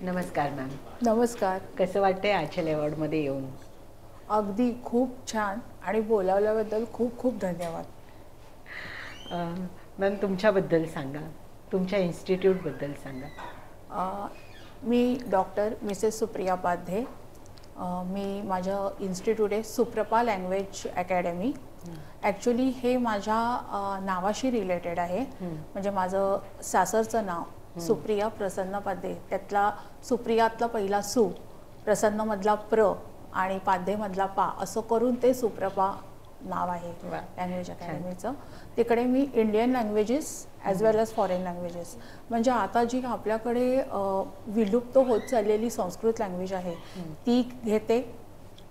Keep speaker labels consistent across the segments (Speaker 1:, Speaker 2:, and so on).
Speaker 1: नमस्कार मॅम.
Speaker 2: नमस्कार.
Speaker 1: कसं वाटतंय आचल अवॉर्डमध्ये येऊन?
Speaker 2: अगदी खूप छान आणि बोलावल्याबद्दल खूप खूप धन्यवाद.
Speaker 1: मॅम तुमच्याबद्दल सांगा, तुमच्या इन्स्टिट्यूटबद्दल सांगा.
Speaker 2: मी डॉक्टर मिसेस सुप्रिया पाध्ये. मी माझं इन्स्टिट्यूट आहे सुप्रपा लँग्वेज अकॅडमी. ॲक्च्युली हे माझ्या नावाशी रिलेटेड आहे. म्हणजे माझं सासरचं नाव सुप्रिया प्रसन्न पाध्ये, त्यातला सुप्रियातला पहिला सु, प्रसन्नमधला प्र आणि पाध्येमधला पा, असं करून ते सुप्रपा नाव आहे लँग्वेज अकॅडमीचं. तिकडे मी इंडियन लँग्वेजेस ॲज वेल ॲज फॉरेन लँग्वेजेस, म्हणजे आता जी आपल्याकडे विलुप्त होत चाललेली संस्कृत लँग्वेज आहे ती घेते.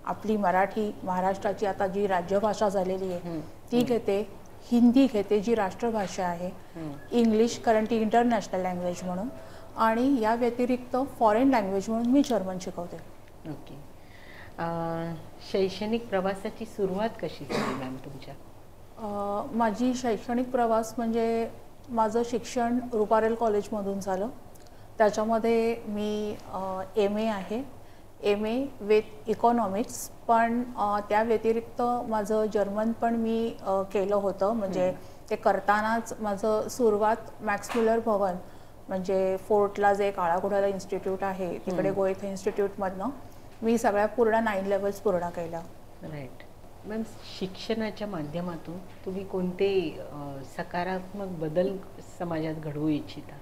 Speaker 2: आपली मराठी, महाराष्ट्राची आता जी राज्यभाषा झालेली आहे ती घेते. हिंदी घेते जी राष्ट्रभाषा आहे. इंग्लिश कारण ती इंटरनॅशनल लँग्वेज म्हणून. आणि या व्यतिरिक्त फॉरेन लँग्वेज म्हणून मी जर्मन शिकवते.
Speaker 1: ओके. शैक्षणिक प्रवासाची सुरुवात कशी झाली मॅम तुमच्या?
Speaker 2: माझी शैक्षणिक प्रवास म्हणजे माझं शिक्षण रुपारेल कॉलेजमधून झालं. त्याच्यामध्ये मी MA आहे, MA विथ इकॉनॉमिक्स. पण त्या व्यतिरिक्त माझं जर्मन पण मी केलं होतं. म्हणजे ते करतानाच माझं सुरुवात मॅक्स मुलर भवन, म्हणजे फोर्टला जे काळाकुडाला इन्स्टिट्यूट आहे तिकडे गोएथे इन्स्टिट्यूटमधनं मी सगळ्या पूर्ण 9 लेवल्स पूर्ण केल्या.
Speaker 1: राईट. मॅम शिक्षणाच्या माध्यमातून तुम्ही कोणते सकारात्मक बदल समाजात घडवू इच्छिता?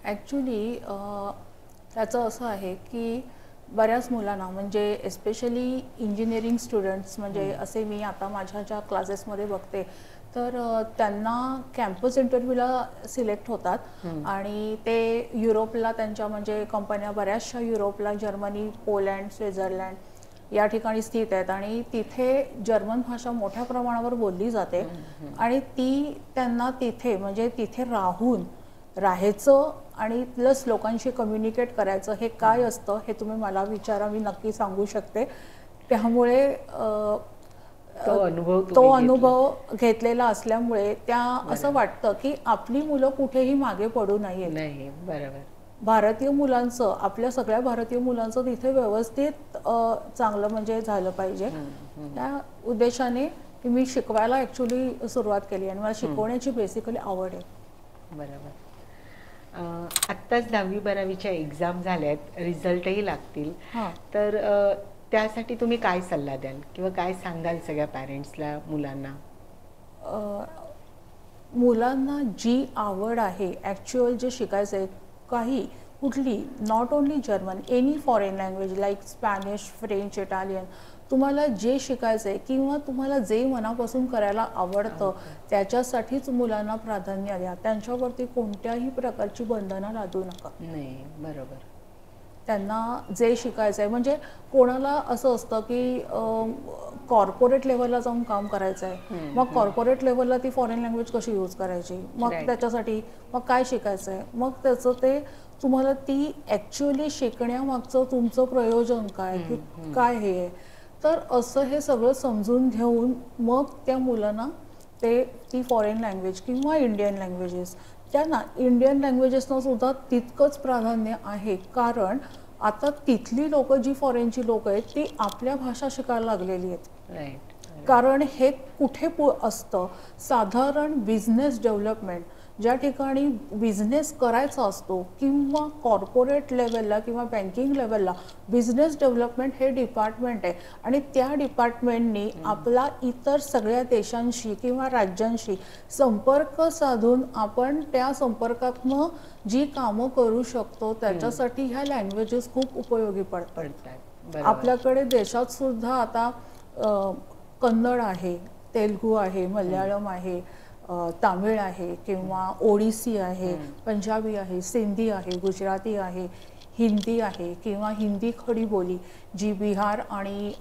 Speaker 2: ॲक्च्युली त्याचं असं आहे की बऱ्याच मुलांना, म्हणजे एस्पेशली इंजिनिअरिंग स्टुडंट्स, म्हणजे असे मी आता माझ्या ज्या क्लासेसमध्ये बघते तर त्यांना कॅम्पस इंटरव्ह्यूला सिलेक्ट होतात आणि ते युरोपला त्यांच्या म्हणजे कंपन्या बऱ्याचशा युरोपला, जर्मनी, पोलंड, स्वित्झर्लंड या ठिकाणी स्थित आहेत आणि तिथे जर्मन भाषा मोठ्या प्रमाणावर बोलली जाते. आणि ती त्यांना तिथे म्हणजे तिथे राहायचं आणि प्लस लोकांशी कम्युनिकेट करायचं हे काय असतं हे तुम्ही मला विचारा, मी नक्की सांगू शकते. त्यामुळे तो अनुभव घेतलेला असल्यामुळे त्या असं वाटतं की आपली मुलं कुठेही मागे पडू नयेत.
Speaker 1: नाही, बरोबर.
Speaker 2: भारतीय मुलांचं, आपल्या सगळ्या भारतीय मुलांचं तिथे व्यवस्थित चांगलं म्हणजे झालं पाहिजे. त्या उद्देशाने मी शिकवायला ॲक्च्युली सुरुवात केली आणि मला शिकवण्याची बेसिकली आवड आहे.
Speaker 1: बरोबर. आत्ताच 10वी-12वीच्या एक्झाम झाल्यात, रिझल्टही लागतील. तर त्यासाठी तुम्ही काय सल्ला द्याल किंवा काय सांगाल सगळ्या पॅरेंट्सला, मुलांना?
Speaker 2: मुलांना जी आवड आहे, ॲक्च्युअल जे शिकायचं आहे, काही कुठली, not only German, any foreign language like Spanish, French, Italian, तुम्हाला जे शिकायचं आहे किंवा तुम्हाला जे मनापासून करायला आवडतं त्याच्यासाठीच मुलांना प्राधान्य द्या. त्यांच्यावरती कोणत्याही प्रकारची बंधनं लादू नका.
Speaker 1: नाही, बरोबर.
Speaker 2: त्यांना जे शिकायचं आहे, म्हणजे कोणाला असं असतं की कॉर्पोरेट लेवलला जाऊन काम करायचं आहे, मग कॉर्पोरेट लेवलला ती फॉरेन लँग्वेज कशी यूज करायची, मग त्याच्यासाठी मग काय शिकायचं आहे, मग त्याचं ते तुम्हाला ती ॲक्च्युअली शिकण्यामागचं तुमचं प्रयोजन काय, की काय हे आहे. तर असं हे सगळं समजून घेऊन मग त्या मुलांना ती फॉरेन लँग्वेज किंवा इंडियन लँग्वेजेस, त्यांना इंडियन लँग्वेजेसना सुद्धा तितकंच प्राधान्य आहे. कारण आता तिथली लोक, जी फॉरेनची लोक आहेत, ती आपल्या भाषा शिकायला लागलेली आहेत. कारण हे कुठे असतं, साधारण बिझनेस डेव्हलपमेंट ज्या ठिकाणी बिझनेस करायचा असतो किंवा कॉर्पोरेट लेवलला किंवा बँकिंग लेवलला बिझनेस डेव्हलपमेंट हे डिपार्टमेंट आहे. आणि त्या डिपार्टमेंटनी आपला इतर सगळ्या देशांशी किंवा राज्यांशी संपर्क साधून आपण त्या संपर्कातनं जी कामं करू शकतो त्याच्यासाठी ह्या लँग्वेजेस खूप उपयोगी पडतात. आपल्याकडे देशात सुद्धा आता कन्नड आहे, तेलुगू आहे, मल्याळम आहे, तामिळ आहे किंवा ओडिसी आहे, पंजाबी आहे, सिंधी आहे, गुजराती आहे, हिंदी आहे किंवा हिंदी खडी बोली जी बिहार आणि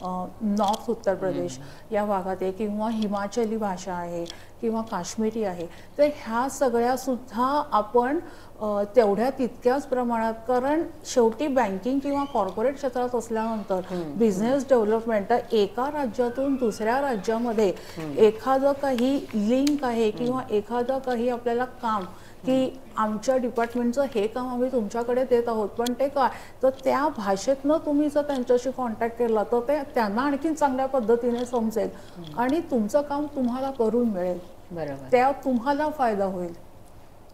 Speaker 2: नॉर्थ उत्तर प्रदेश या भागात आहे, किंवा हिमाचली भाषा आहे किंवा काश्मीरी आहे. तर ह्या सगळ्यासुद्धा आपण तेवढ्या तितक्याच प्रमाणात, कारण शेवटी बँकिंग किंवा कॉर्पोरेट क्षेत्रात असल्यानंतर बिझनेस डेव्हलपमेंट एका राज्यातून दुसऱ्या राज्यामध्ये एखादं काही लिंक आहे किंवा एखादं काही आपल्याला काम की आमच्या डिपार्टमेंटचं हे काम आम्ही तुमच्याकडे देत आहोत, पण ते काय तर त्या भाषेतनं तुम्ही जर त्यांच्याशी कॉन्टॅक्ट केला तर ते त्यांना आणखीन चांगल्या पद्धतीने समजेल आणि तुमचं काम तुम्हाला करून मिळेल,
Speaker 1: बरोबर,
Speaker 2: त्या तुम्हाला फायदा होईल.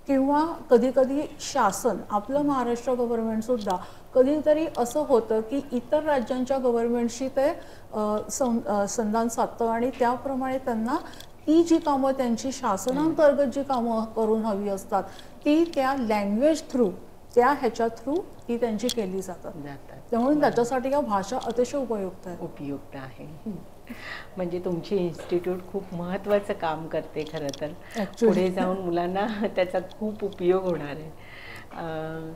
Speaker 2: किंवा कधी कधी शासन आपलं महाराष्ट्र गव्हर्नमेंटसुद्धा कधीतरी असं होतं की इतर राज्यांच्या गव्हर्नमेंटशी ते संधान साधतं आणि त्याप्रमाणे त्यांना ती जी कामं त्यांची शासनांतर्गत जी कामं करून हवी असतात ती त्या लँग्वेज थ्रू त्या ह्याच्या थ्रू ती त्यांची केली जातात. त्यामुळे त्याच्यासाठी या भाषा अतिशय उपयुक्त आहे.
Speaker 1: उपयुक्त आहे. म्हणजे तुमची इन्स्टिट्यूट खूप महत्त्वाचं काम करते खरं तर. पुढे जाऊन मुलांना त्याचा खूप उपयोग होणार आहे.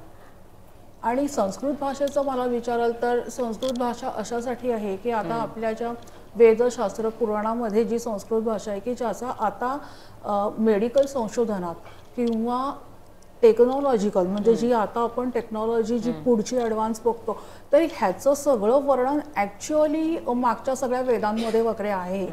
Speaker 2: आणि संस्कृत भाषेचं मला विचाराल तर संस्कृत भाषा अशासाठी आहे की आता आपल्या ज्या वेदशास्त्र पुराणामध्ये जी संस्कृत भाषा आहे की ज्याचा आता मेडिकल संशोधनात किंवा टेक्नॉलॉजिकल म्हणजे जी आता आपण टेक्नॉलॉजी जी पुढची ॲडव्हान्स बघतो तर ह्याचं सगळं वर्णन ॲक्च्युअली मागच्या सगळ्या वेदांमध्ये वगैरे आहे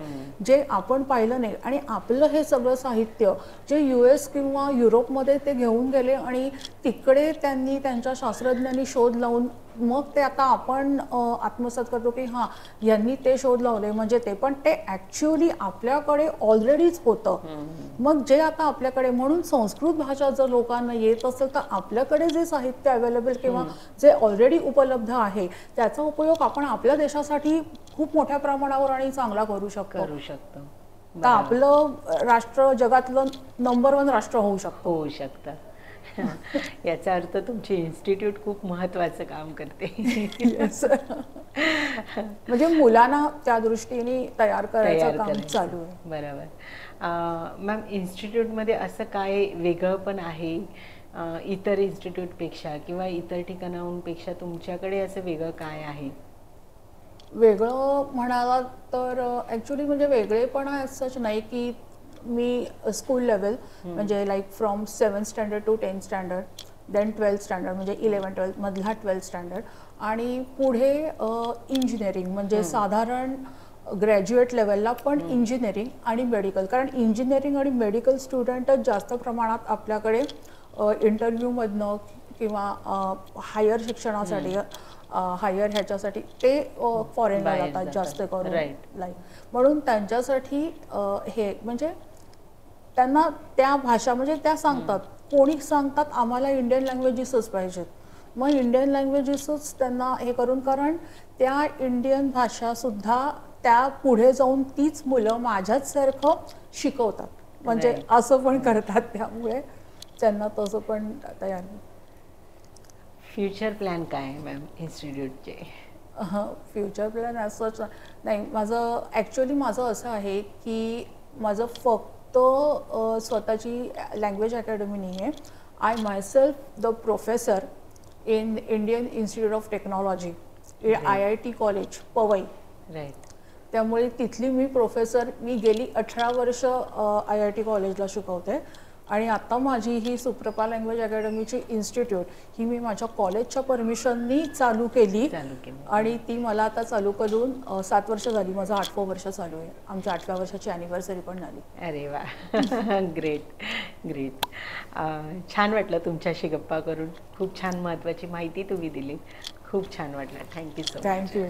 Speaker 2: जे आपण पाहिलं नाही. आणि आपलं हे सगळं साहित्य जे US किंवा युरोपमध्ये ते घेऊन गेले आणि तिकडे त्यांनी त्यांच्या शास्त्रज्ञांनी शोध लावून मग ते आता आपण आत्मसात करतो की हां यांनी ते शोध लावले म्हणजे ते, पण ते ॲक्च्युअली आपल्याकडे ऑलरेडीच होतं. मग जे आता आपल्याकडे म्हणून संस्कृत भाषा जर लोकांना येत असेल तर आपल्याकडे जे साहित्य अवेलेबल किंवा जे ऑलरेडी उपलब्ध आहे त्याचा उपयोग आपण आपल्या देशासाठी खूप मोठ्या प्रमाणावर आणि चांगला करू शकतो. तर आपलं राष्ट्र जगातलं नंबर 1 राष्ट्र होऊ शकतं.
Speaker 1: याचा अर्थ तुमची इन्स्टिट्यूट खूप महत्त्वाचं काम करते.
Speaker 2: म्हणजे मुलांना त्या दृष्टीने तयार करायचं काम चालू आहे.
Speaker 1: बरोबर. मॅम, इन्स्टिट्यूटमध्ये असं काय वेगळं पण आहे इतर इन्स्टिट्यूटपेक्षा किंवा इतर ठिकाणांपेक्षा तुमच्याकडे असं वेगळं काय आहे?
Speaker 2: वेगळं म्हणाला तर ॲक्च्युली म्हणजे वेगळेपणा असंच नाही की मी स्कूल लेवल म्हणजे like from 7th standard to 10th standard then 12th standard म्हणजे 11-12 मधला 12th स्टँडर्ड आणि पुढे इंजिनिअरिंग म्हणजे साधारण ग्रॅज्युएट लेवलला पण इंजिनिअरिंग आणि मेडिकल, कारण इंजिनिअरिंग आणि मेडिकल स्टुडंटच जास्त प्रमाणात आपल्याकडे इंटरव्ह्यूमधनं किंवा हायर शिक्षणासाठी हायर ह्याच्यासाठी ते फॉरेनला जातात जास्त करून लाईक, म्हणून त्यांच्यासाठी हे म्हणजे त्यांना त्या भाषा म्हणजे त्या सांगतात कोणी सांगतात आम्हाला इंडियन लँग्वेजेसच पाहिजेत, मग इंडियन लँग्वेजेसच त्यांना हे करून, कारण त्या इंडियन भाषासुद्धा त्या पुढे जाऊन तीच मुलं माझ्याचसारखं शिकवतात म्हणजे असं पण करतात, त्यामुळे त्यांना तसं पण तयार.
Speaker 1: फ्युचर प्लॅन काय आहे मॅम इन्स्टिट्यूटचे?
Speaker 2: फ्युचर प्लॅन असंच नाही माझं. ॲक्च्युअली माझं असं आहे की माझं फक्त स्वतःची लँग्वेज अकॅडमी नाही आहे. I myself the professor in Indian Institute of Technology IIT college Powai. त्यामुळे तिथली मी प्रोफेसर, मी गेली 18 वर्ष IIT कॉलेजला शिकवते आणि आता माझी ही सुप्रभा लँग्वेज अकॅडमीची इन्स्टिट्यूट ही मी माझ्या कॉलेजच्या परमिशननी चालू केली आणि ती मला आता चालू करून 7 वर्ष झाली. माझं 8वं वर्ष चालू आहे. आमच्या 8व्या वर्षाची ॲनिव्हर्सरी पण झाली.
Speaker 1: अरे वा, ग्रेट ग्रेट. छान वाटलं तुमच्याशी गप्पा करून. खूप छान महत्त्वाची माहिती तुम्ही दिली. खूप छान वाटलं. Thank you so much.
Speaker 2: थँक्यू.